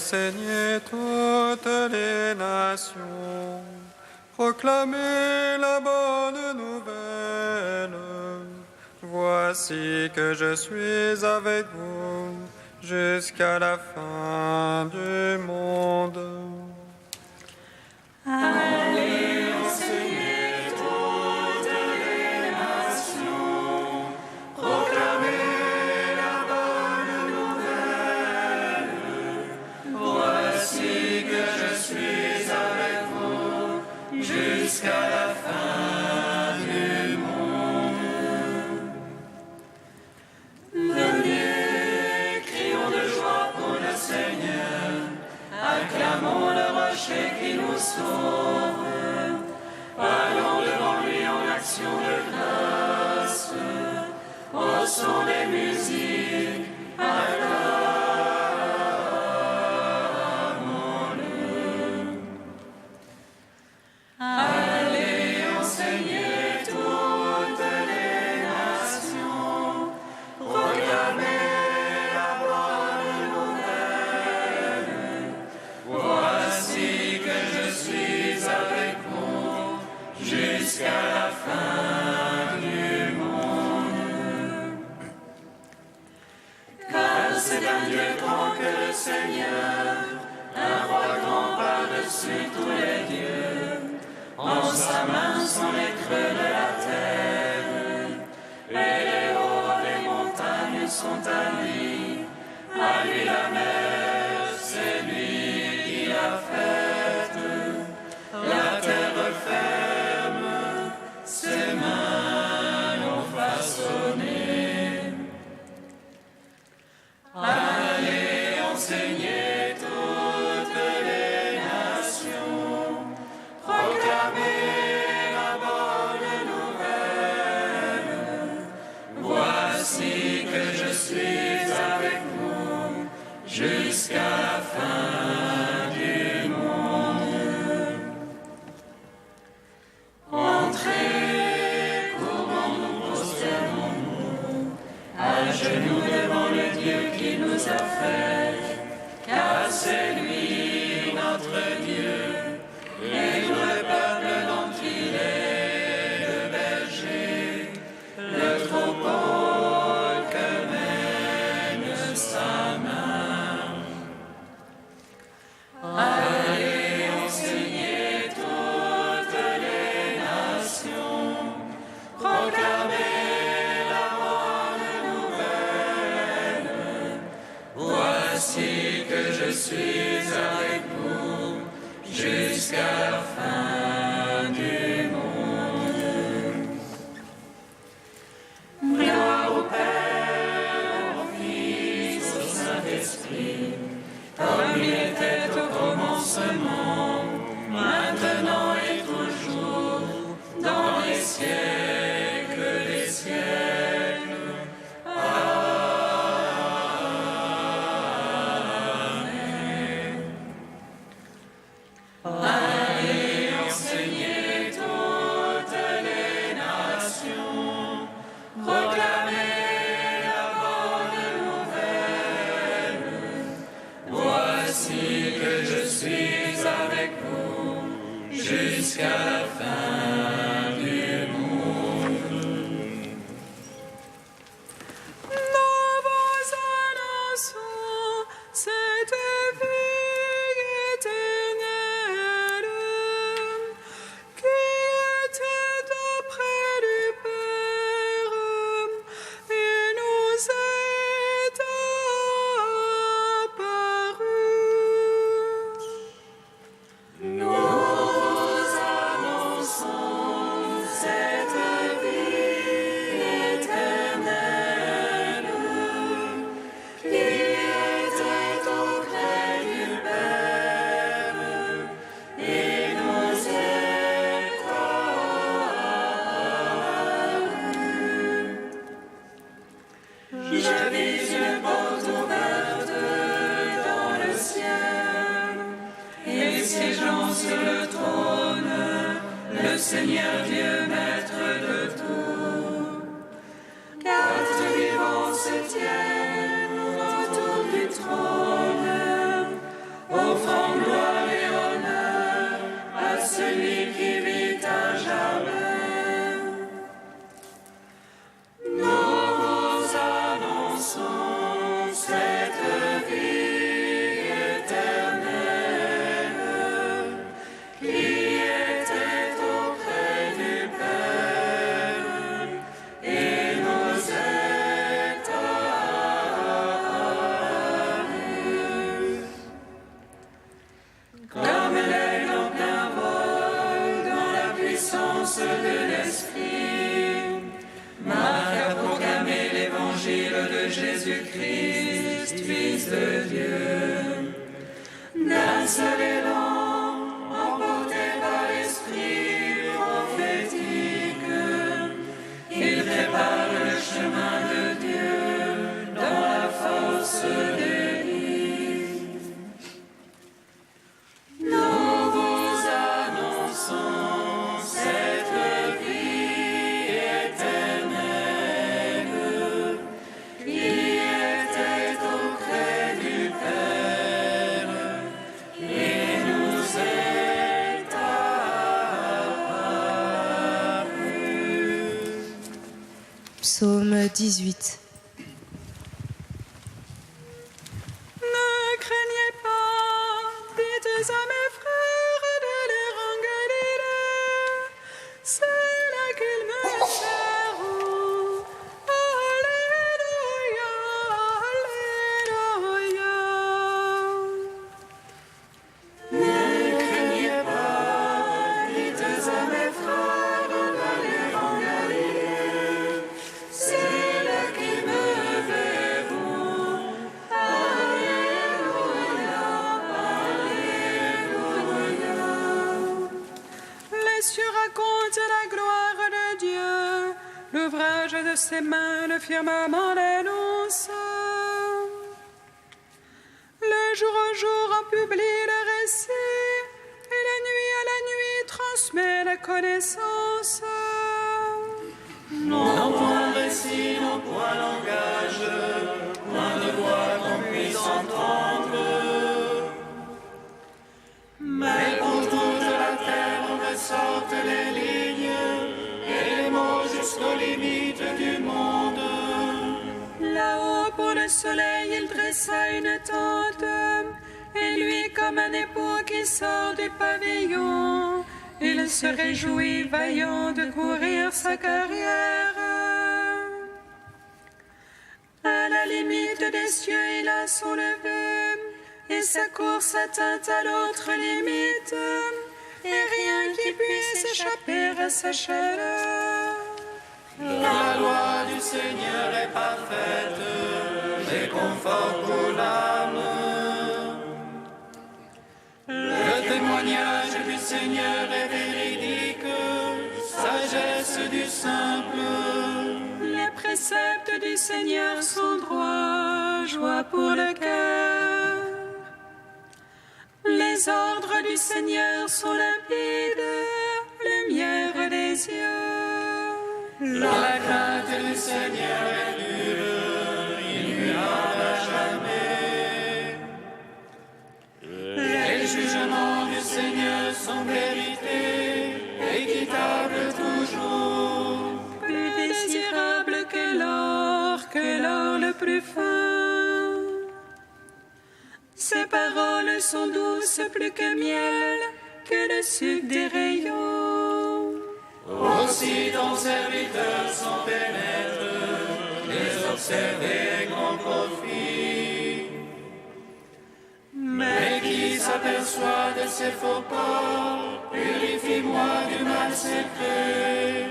enseigner toutes les nations. Proclamez la bonne nouvelle. Voici que je suis avec vous jusqu'à la fin du monde. Allez enseigner toutes les nations, proclamez la bonne nouvelle. Voici que je suis avec vous jusqu'à la fin du monde. Venez, crions de joie pour le Seigneur, acclamons le rocher qui nous sauve. Allons devant lui en action de grâce, au son des musiques, acclamons-le. Allez enseigner toutes les nations, proclamez la bonne nouvelle. Voici que je suis avec vous jusqu'à la fin du monde. Car c'est un Dieu grand que le Seigneur, un roi grand par-dessus tous les dieux. En sa main sont les creux de la terre, et les hauts des montagnes sont à lui. À lui la mer, c'est lui qui l'a faite. La terre ferme, ses mains l'ont façonnée. Allez enseigner toutes les nations, proclamez la bonne nouvelle. Voici que je suis avec vous jusqu'à la fin du monde. Entrez, courons-nous, prosternons-nous, à genoux devant le Dieu qui nous a fait, car c'est lui notre Dieu, et nous le peuple dont il est le berger, le troupeau que mène sa main. Allez enseigner toutes les nations, proclamez la bonne nouvelle. Voici que je suis avec vous jusqu'à la fin du monde. Gloire au Père, au Fils, au Saint-Esprit, comme il était au commencement, maintenant et toujours, dans les siècles des siècles. Amen. Allez enseigner toutes les nations, proclamez la bonne nouvelle. Voici que je suis avec vous jusqu'à la fin du monde. Nous vous annonçons cette vie éternelle qui était auprès du Père et nous est apparue. Nous annonçons cette vie éternelle qui était auprès du Père et nous est apparue. Je vis une porte ouverte dans le ciel, et siégeant sur le trône, le Seigneur Dieu, maître de tout. Quatre vivants se tiennent autour du trône, Jésus-Christ, Fils de Dieu, d'un seul élan, emporté par l'Esprit prophétique, il prépare le chemin de Dieu dans la force d'Élie. Nous vous annonçons cette vie éternelle qui était auprès du Père et nous est apparue. Psaume 18. Ne craignez pas, dites à mes frères d'aller en Galilée, c'est là qu'ils me seront. Alléluia, Alléluia. Ne craignez pas, dites à mes frères d'aller en Galilée, c'est là qu'ils me verront. Alléluia, Alléluia. Les cieux racontent la gloire de Dieu, l'ouvrage de ses mains, le firmament l'annonce. Le jour au jour en publie le récit, et la nuit à la nuit transmet la connaissance. Non point récit, non point langage, point de voix qu'on puisse entendre. Mais pour toute la terre on ressortent les lignes et les mots jusqu'aux limites du monde. Là-haut pour le soleil, il dressa une tente, et lui comme un époux qui sort du pavillon, il se réjouit vaillant de courir sa carrière. À la limite des cieux, il a son lever, et sa course atteint à l'autre limite, et rien qui puisse échapper à sa chaleur. La loi du Seigneur est parfaite, réconfort pour l'âme. Le témoignage du Seigneur est véridique, sagesse du simple. Les préceptes du Seigneur sont droits, joie pour le cœur. Les ordres du Seigneur sont limpides, lumière des yeux. La crainte du Seigneur est pure, il nuira jamais. Les jugements du Seigneur sont vérité, équitables toujours. Plus désirable que l'or le plus fin. Ses paroles sont douces plus que miel, que le sucre des rayons. Aussi ton serviteur s'en pénètre, les observer est grand profit. Mais qui s'aperçoit de ses faux pas, purifie-moi du mal secret.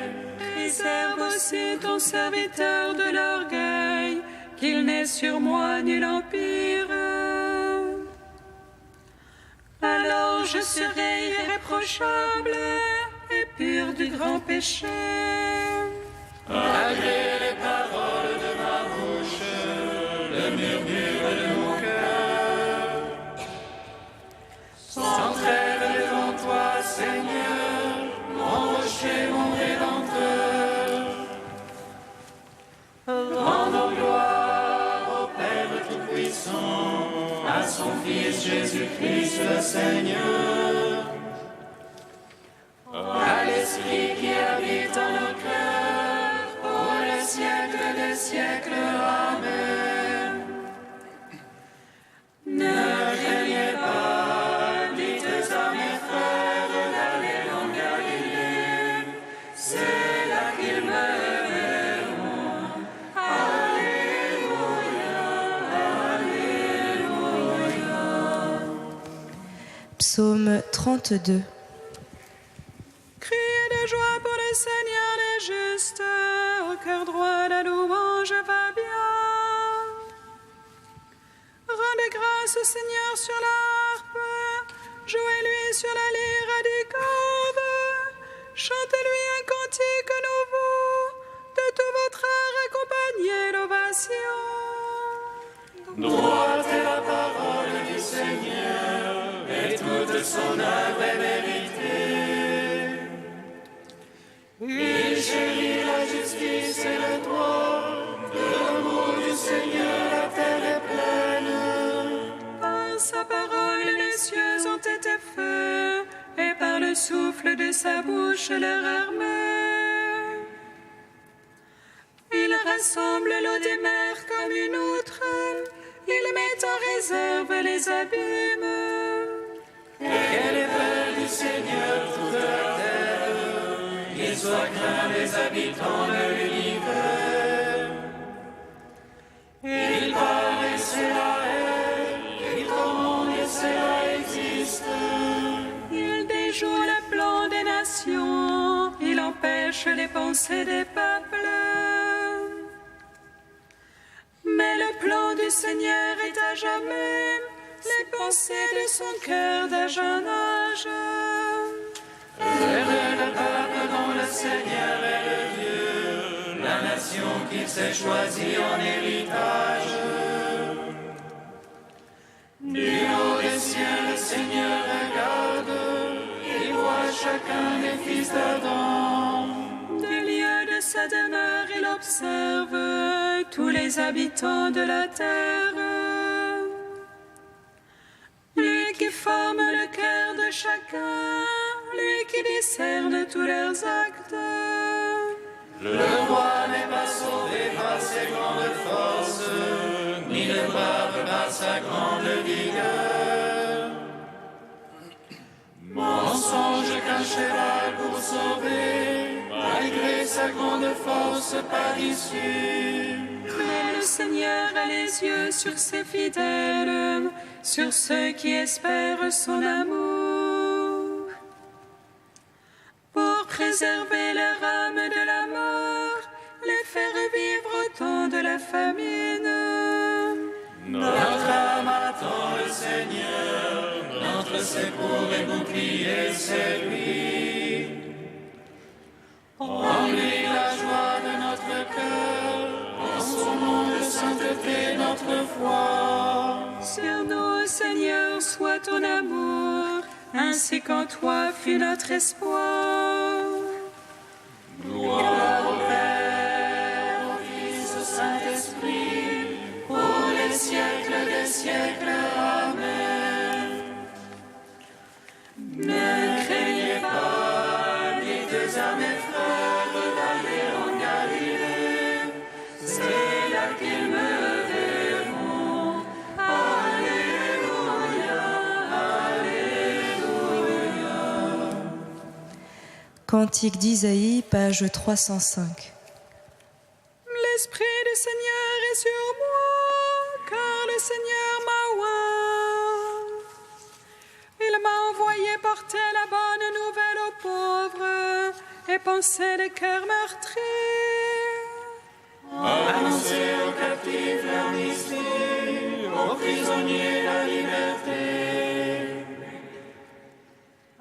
Préserve aussi ton serviteur de l'orgueil, qu'il n'ait sur moi nul empire. Alors je serai irréprochable et pur du grand péché. Malgré les paroles de ma bouche, le murmure de mon cœur, sans trêve devant toi, Seigneur, mon rocher, mon rédempteur. Rendons gloire au Père Tout-Puissant, à son Fils Jésus-Christ le Seigneur, à l'Esprit qui habite en nos cœurs, pour le siècle des siècles. Amen. Ne craignez pas, dites à mes frères d'aller en Galilée, c'est là qu'ils me verront. Alléluia, Alléluia. Psaume 32. Criez de joie pour le Seigneur les justes, au cœur droit la louange va bien. grâce au Seigneur sur l'harpe, jouez-lui sur la lyre à des cordes, chantez-lui un cantique nouveau, de tout votre art accompagnez l'ovation. Droite est la parole du Seigneur, et toute son œuvre est méritée. Il chérit la justice et le droit, de l'amour du Seigneur la terre est pleine. Par sa parole les cieux ont été faits, et par le souffle de sa bouche leur armée. Il rassemble l'eau des mers comme une outre, il met en réserve les abîmes. Et les pères du Seigneur toute la terre, qu'il soit craint des habitants de l'univers. Il parle et cela est, il commande et cela existe. Il déjoue le plan des nations, il empêche les pensées des peuples. Mais le plan du Seigneur est à jamais, les pensées de son cœur d'âge en âge. Heureux le peuple dont le Seigneur est le Dieu, la nation qu'il s'est choisie en héritage. Du haut des cieux, le Seigneur regarde, il voit chacun des fils d'Adam. Du lieu de sa demeure, il observe tous les habitants de la terre. Lui qui forme le cœur de chacun, lui qui discerne tous leurs actes. Le roi n'est pas sauvé par ses grandes forces, ni le brave par sa grande vigueur. Mensonge qu'un cheval pour sauver, malgré sa grande force pas d'issue. Mais le Seigneur a les yeux sur ses fidèles, sur ceux qui espèrent son amour, pour préserver leur âme de la mort, les faire vivre au temps de la famine. Notre âme attend le Seigneur, notre secours et bouclier, c'est lui. En lui la joie de notre cœur, en son nom de sainteté notre foi. Sur nous, Seigneur, soit ton amour, ainsi qu'en toi fut notre espoir. Gloire au Père, au Fils, au Saint-Esprit, pour les siècles des siècles. Amen. Ne craignez pas, dites à mes frères d'aller en Galilée, c'est là qu'ils me verront. Alléluia, Alléluia. Cantique d'Isaïe, page 305. L'Esprit du Seigneur est sur moi, car le Seigneur m'a oint. Il m'a envoyé porter la bonne nouvelle aux pauvres et panser les cœurs meurtris. Annoncez aux captifs l'amnistie, aux prisonniers la liberté.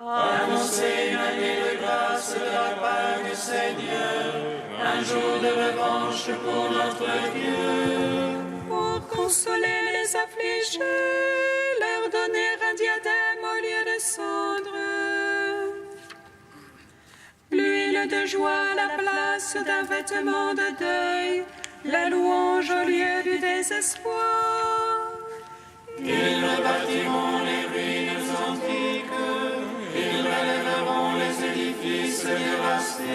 Annoncez une année de grâce de la part du Seigneur, un jour de revanche pour notre Dieu. Pour consoler les affligés, leur donner un diadème au lieu de cendres, l'huile de joie à la place d'un vêtement de deuil, la louange au lieu du désespoir. Ils rebâtiront les ruines antiques, ils relèveront les édifices dévastés.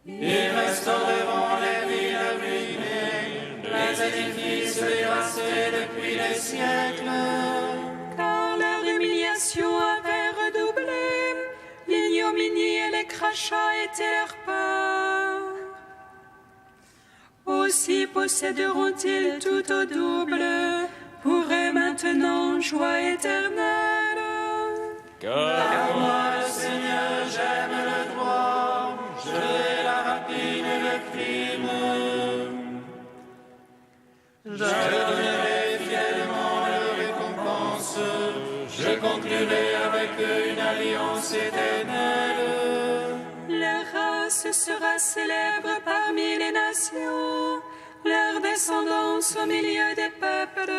Ils restaureront les villes ruinées, les édifices dévastés depuis des siècles. Car leur humiliation avait redoublé, l'ignominie et les crachats étaient leur part. Aussi posséderont-ils tout au double, pour eux maintenant joie éternelle. Car moi, le Seigneur, j'aime le droit, je hais la rapine et le crime. Je conclurai avec eux une alliance éternelle. Leur race sera célèbre parmi les nations, leur descendance au milieu des peuples.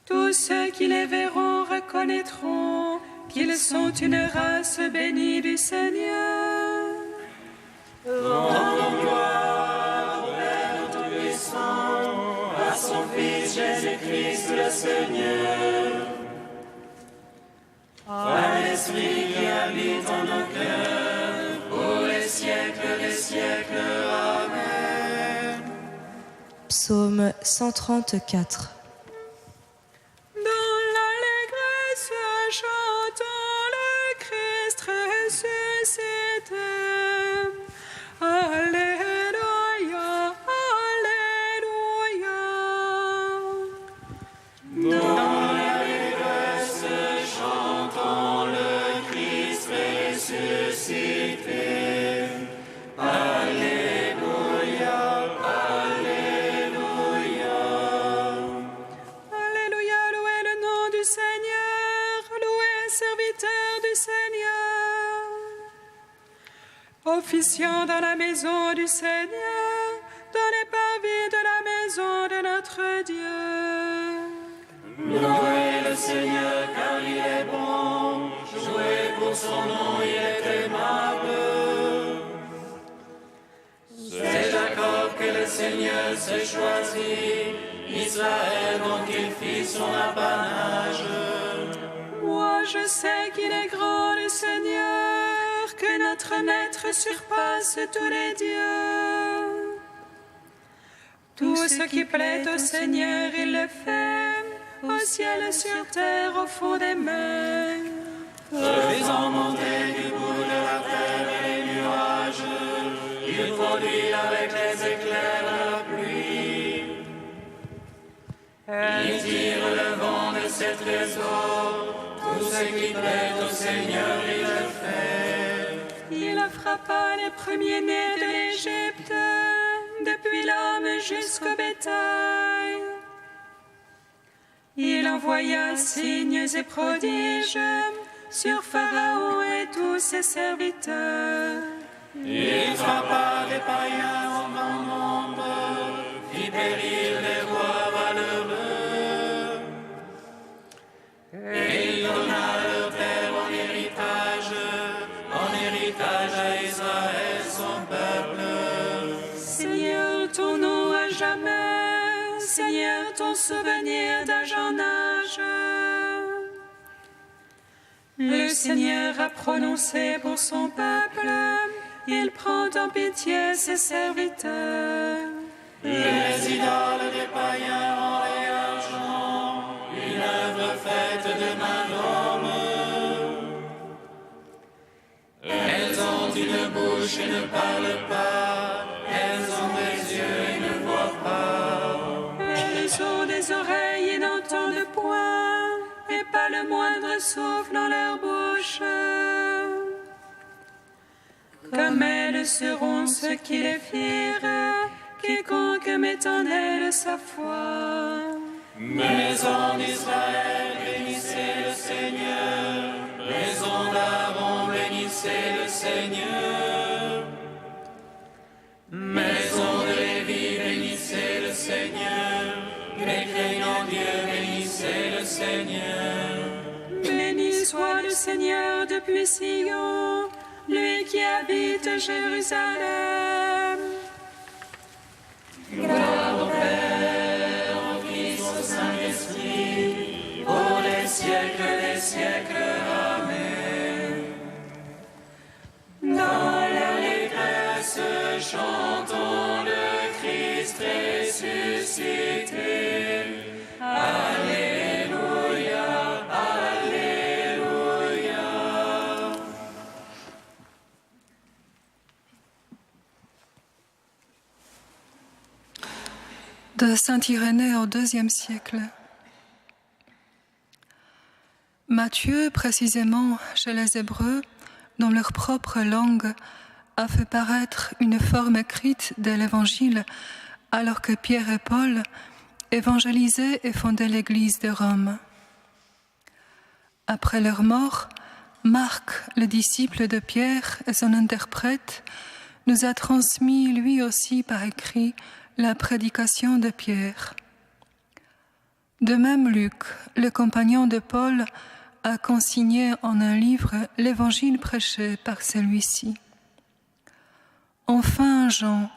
Tous ceux qui les verront reconnaîtront qu'ils sont une race bénie du Seigneur. Rendons gloire au Père Tout-Puissant, à son Fils Jésus-Christ le Seigneur, à l'Esprit qui habite en nos cœurs, pour les siècles des siècles. Amen. Psaume 134. Dans l'allégresse, chantons le Christ ressuscité. Alléluia, Alléluia. Dans l'allégresse, chantons le Christ ressuscité. Alléluia, Alléluia. Alléluia, louez le nom du Seigneur, louez serviteur du Seigneur. Officiant dans la maison du Seigneur, dans les parvis de la maison de notre Dieu. Louez le Seigneur car il est bon, jouez pour son nom, il est aimable. C'est Jacob que le Seigneur s'est choisi, Israël dont il fit son apanage. Moi je sais qu'il est grand le Seigneur, que notre Maître surpasse tous les dieux. Tout ce qui plaît au Seigneur, il le fait, au ciel et sur terre, au fond des mers. Faisant monter du bout de la terre les nuages, il produit avec les éclairs la pluie. Il tire le vent de ses trésors, tout ce qui plaît au Seigneur, il le fait. Il frappa les premiers-nés de l'Égypte, depuis l'homme jusqu'au bétail. Il envoya signes et prodiges sur Pharaon et tous ses serviteurs. Il frappa les païens en grand nombre, fit périr les rois valeureux. Et il donna leur terre en héritage à Israël son peuple. Seigneur, ton nom à jamais, Seigneur, ton souvenir d'âge en âge. Le Seigneur a prononcé pour son peuple, il prend en pitié ses serviteurs. Les idoles des païens en et argent, une œuvre faite de main d'homme. Elles ont une bouche et ne parlent pas, elles ont des yeux et ne voient pas. Elles ont des oreilles et n'entendent point, et pas le moindre souffle dans leur bouche. Comme elles seront ceux qui les firent, quiconque met en elles sa foi. Maison d'Israël, bénissez le Seigneur. Maison d'Aaron, bénissez le Seigneur. Maison de Lévi, bénissez le Seigneur. Les craignants Dieu, bénissez le Seigneur. Béni soit le Seigneur depuis Sion, lui qui habite Jérusalem. Gloire au Père, au Fils, au Saint-Esprit, pour les siècles des siècles. Amen. Dans l'allégresse, chantons le Christ ressuscité. Alléluia, Alléluia. De saint Irénée au IIe siècle. Matthieu, précisément chez les Hébreux, dans leur propre langue, a fait paraître une forme écrite de l'Évangile, alors que Pierre et Paul évangélisaient et fondaient l'Église de Rome. Après leur mort, Marc, le disciple de Pierre et son interprète, nous a transmis lui aussi par écrit la prédication de Pierre. De même, Luc, le compagnon de Paul, a consigné en un livre l'évangile prêché par celui-ci. Enfin, Jean,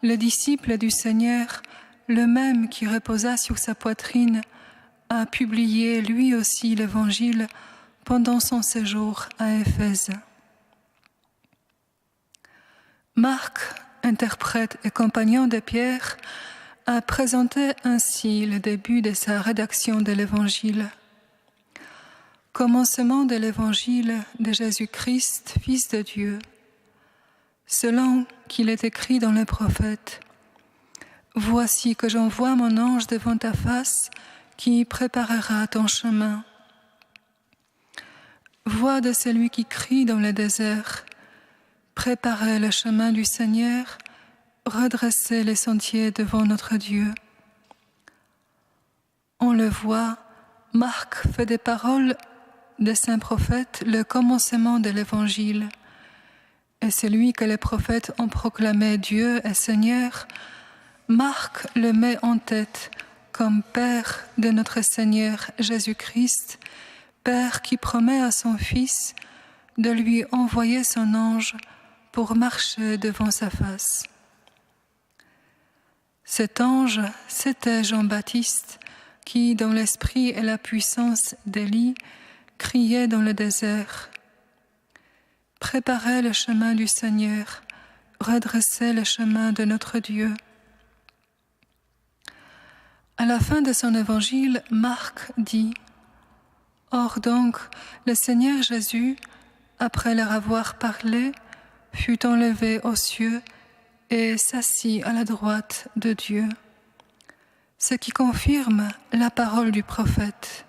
le disciple du Seigneur, le même qui reposa sur sa poitrine, a publié lui aussi l'évangile pendant son séjour à Éphèse. Marc, interprète et compagnon de Pierre, a présenté ainsi le début de sa rédaction de l'Évangile. Commencement de l'Évangile de Jésus-Christ, Fils de Dieu, selon qu'il est écrit dans les prophètes. Voici que j'envoie mon ange devant ta face, qui préparera ton chemin. Voix de celui qui crie dans le désert. Préparez le chemin du Seigneur, redressez les sentiers devant notre Dieu. On le voit, Marc fait des paroles des saints prophètes le commencement de l'Évangile. Et celui que les prophètes ont proclamé Dieu et Seigneur, Marc le met en tête comme Père de notre Seigneur Jésus-Christ, Père qui promet à son Fils de lui envoyer son ange pour marcher devant sa face. Cet ange, c'était Jean-Baptiste, qui, dans l'esprit et la puissance d'Élie, criait dans le désert. Préparez le chemin du Seigneur, redressez le chemin de notre Dieu. À la fin de son évangile, Marc dit « Or donc, le Seigneur Jésus, après leur avoir parlé, fut enlevé aux cieux et s'assit à la droite de Dieu. Ce qui confirme la parole du prophète.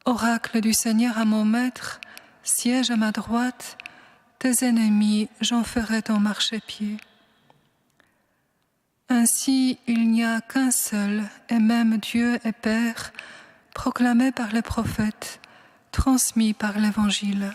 Oracle du Seigneur à mon maître, siège à ma droite, tes ennemis j'en ferai ton marchepied. Ainsi, il n'y a qu'un seul et même Dieu et Père, proclamé par les prophètes, transmis par l'Évangile.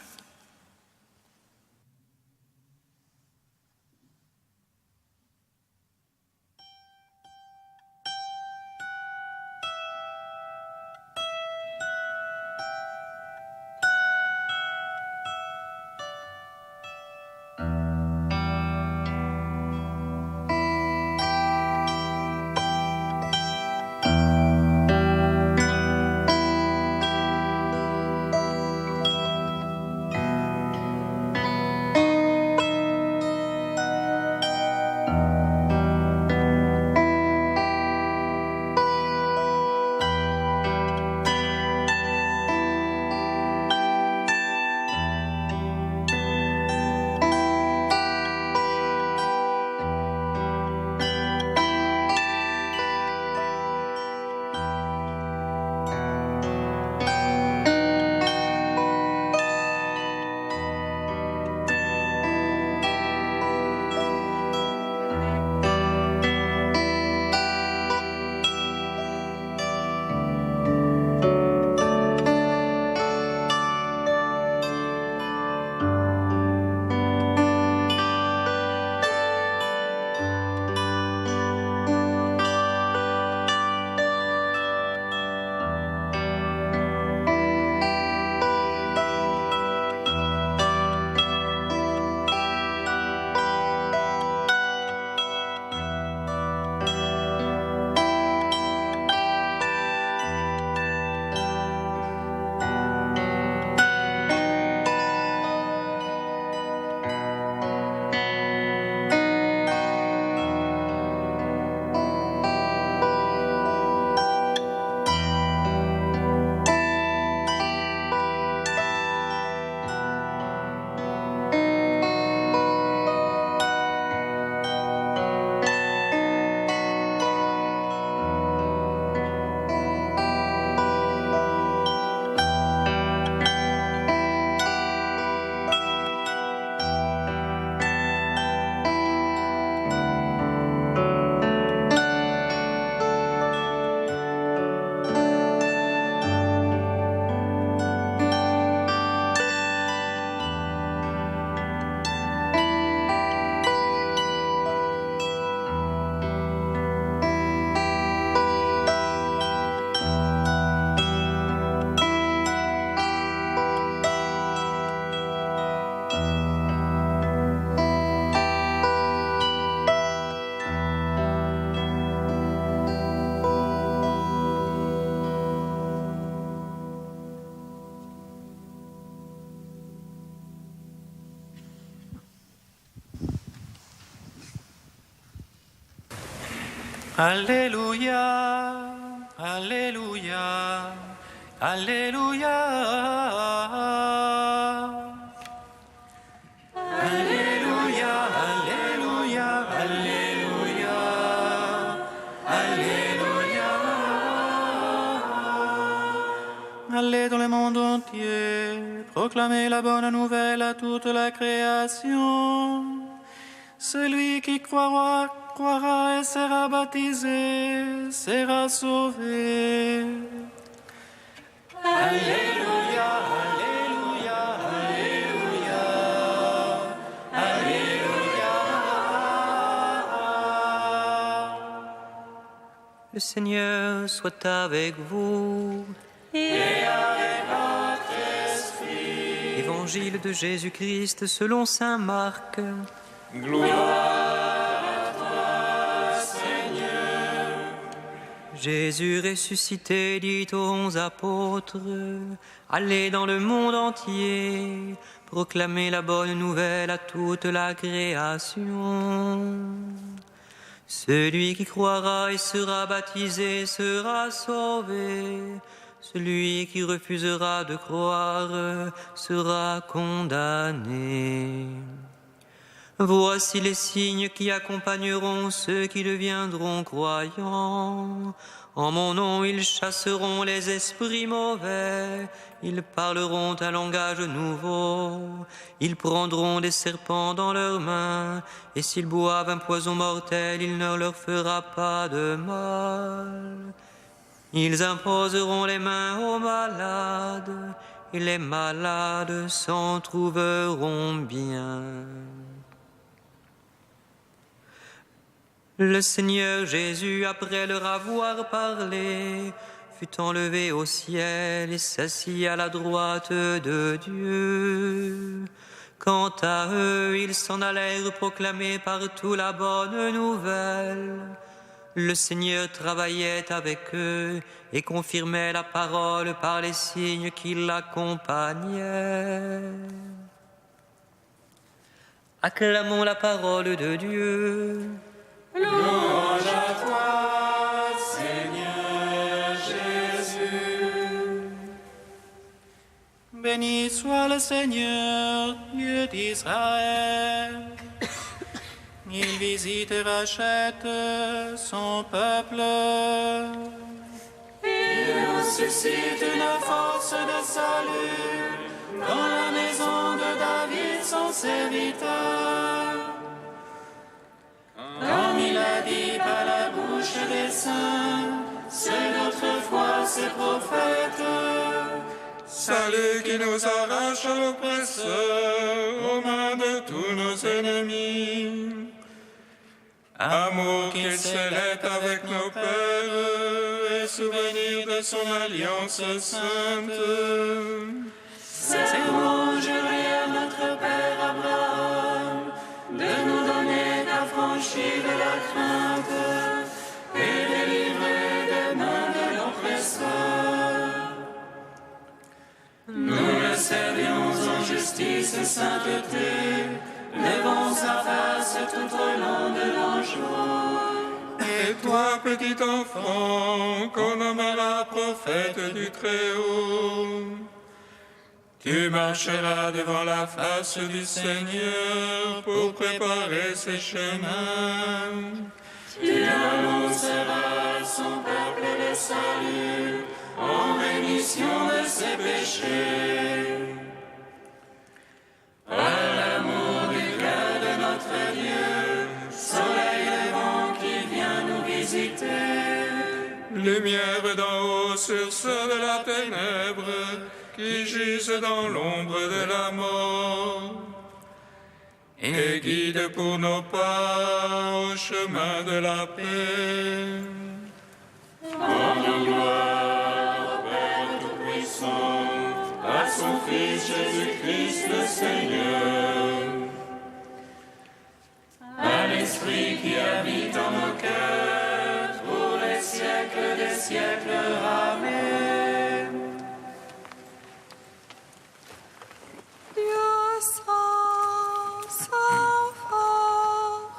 Alléluia, Alléluia, Alléluia. Alléluia, Alléluia, Alléluia, Alléluia. Allez dans le monde entier, proclamez la bonne nouvelle à toute la création. Celui qui croira et sera baptisé sera sauvé. Alléluia, Alléluia, Alléluia, Alléluia. Le Seigneur soit avec vous. Et avec votre esprit. Évangile de Jésus-Christ selon saint Marc. Gloire à toi, Seigneur. Jésus ressuscité dit aux 11 apôtres, allez dans le monde entier, proclamez la bonne nouvelle à toute la création. Celui qui croira et sera baptisé sera sauvé. Celui qui refusera de croire sera condamné. Voici les signes qui accompagneront ceux qui deviendront croyants. En mon nom, ils chasseront les esprits mauvais. Ils parleront un langage nouveau. Ils prendront des serpents dans leurs mains. Et s'ils boivent un poison mortel, il ne leur fera pas de mal. Ils imposeront les mains aux malades. Et les malades s'en trouveront bien. Le Seigneur Jésus, après leur avoir parlé, fut enlevé au ciel et s'assit à la droite de Dieu. Quant à eux, ils s'en allèrent proclamer partout la bonne nouvelle. Le Seigneur travaillait avec eux et confirmait la parole par les signes qui l'accompagnaient. Acclamons la parole de Dieu. Louange à toi, Seigneur Jésus. Béni soit le Seigneur, Dieu d'Israël. Il visite et rachète son peuple. Il nous suscite une force de salut dans la maison de David, son serviteur. Comme il a dit par la bouche des saints, ceux d'autrefois ses prophètes. Salut qui nous arrache à l'oppresseur, aux mains de tous nos ennemis. Amour qu'il célèbre avec nos pères et souvenir de son alliance sainte. Servons juré à notre Père Abraham de nous donner d'affranchir de la crainte et délivrer des mains de l'oppresseur. Nous le servions en justice et sainteté, levons sa face tout au long de nos jours. Et toi, petit enfant, qu'on nommera prophète du Très-Haut, tu marcheras devant la face du Seigneur pour préparer ses chemins. Tu annonceras à son peuple le salut en rémission de ses péchés. À l'amour du cœur de notre Dieu, soleil levant qui vient nous visiter. Lumière d'en haut sur ceux de la ténèbre qui gisent dans l'ombre de la mort. Et guide pour nos pas au chemin de la paix. Rendons gloire au Père Tout-Puissant, à son Fils Jésus-Christ le Seigneur, à l'Esprit qui habite en nos cœurs, pour les siècles des siècles. Amen. Dieu saint, saint fort,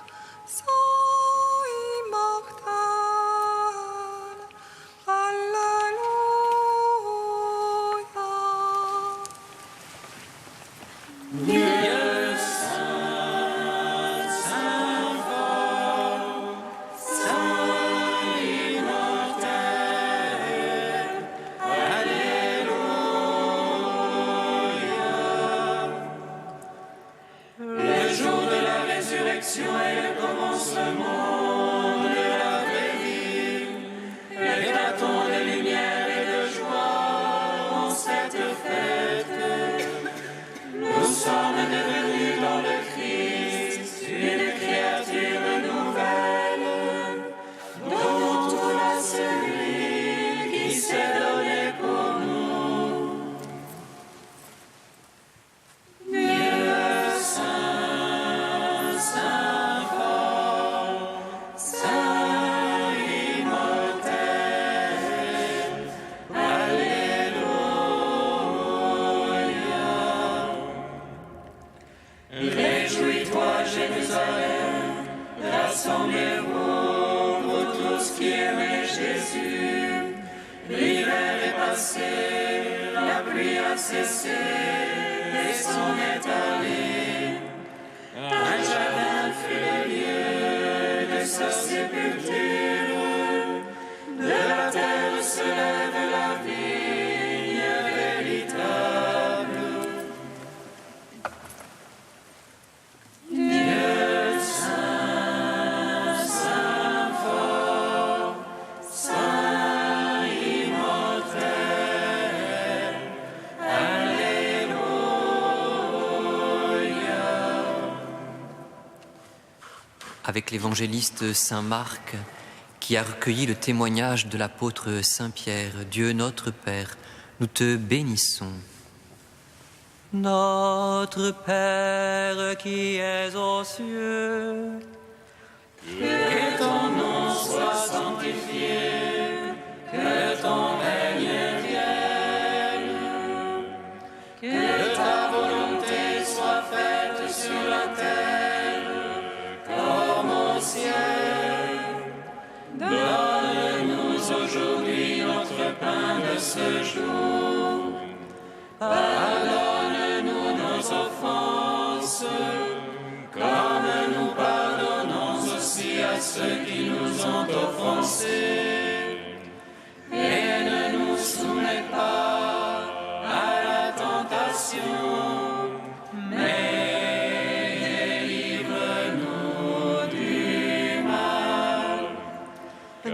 saint immortel, résurrection et le commencement de la vraie vie. Éclatons de lumière et de joie en cette fête. Nous sommes devenus dans le Christ une créature nouvelle, dont tout a celui qui s'est donné pour nous. Dieu saint, saint fort, saint immortel, Alléluia. Réjouis-toi, Jérusalem, rassemblez-vous, vous tous qui aimez Jésus. L'hiver est passé, la pluie a cessé et s'en est allé. Un jardin fut le lieu de sa sépulture. De la terre se lève la vigne véritable. Dieu saint, saint fort, saint immortel, Alléluia. Avec l'évangéliste Saint Marc, qui a recueilli le témoignage de l'apôtre Saint Pierre, Dieu notre Père, nous te bénissons. Notre Père qui es aux cieux, Que ton nom soit sanctifié, que ton règne vienne, que ta volonté soit faite sur la terre comme au ciel. Donne-nous aujourd'hui notre pain de ce jour. Pardonne-nous nos offenses, comme nous pardonnons aussi à ceux qui nous ont offensés. Et ne nous soumets pas à la tentation, mais délivre-nous du mal.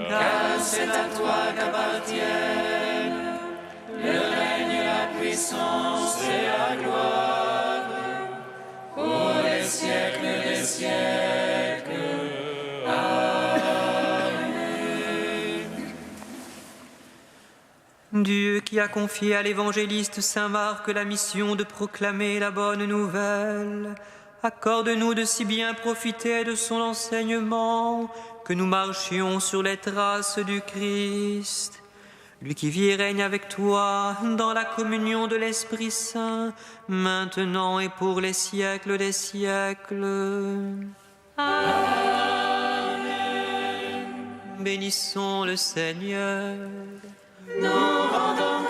Car c'est à toi qu'appartiennent le règne, la puissance et la gloire pour les siècles des siècles. Amen. Dieu qui a confié à l'évangéliste Saint Marc la mission de proclamer la bonne nouvelle, accorde-nous de si bien profiter de son enseignement que nous marchions sur les traces du Christ. Lui qui vit et règne avec toi dans la communion de l'Esprit Saint, maintenant et pour les siècles des siècles. Amen. Bénissons le Seigneur. Nous rendons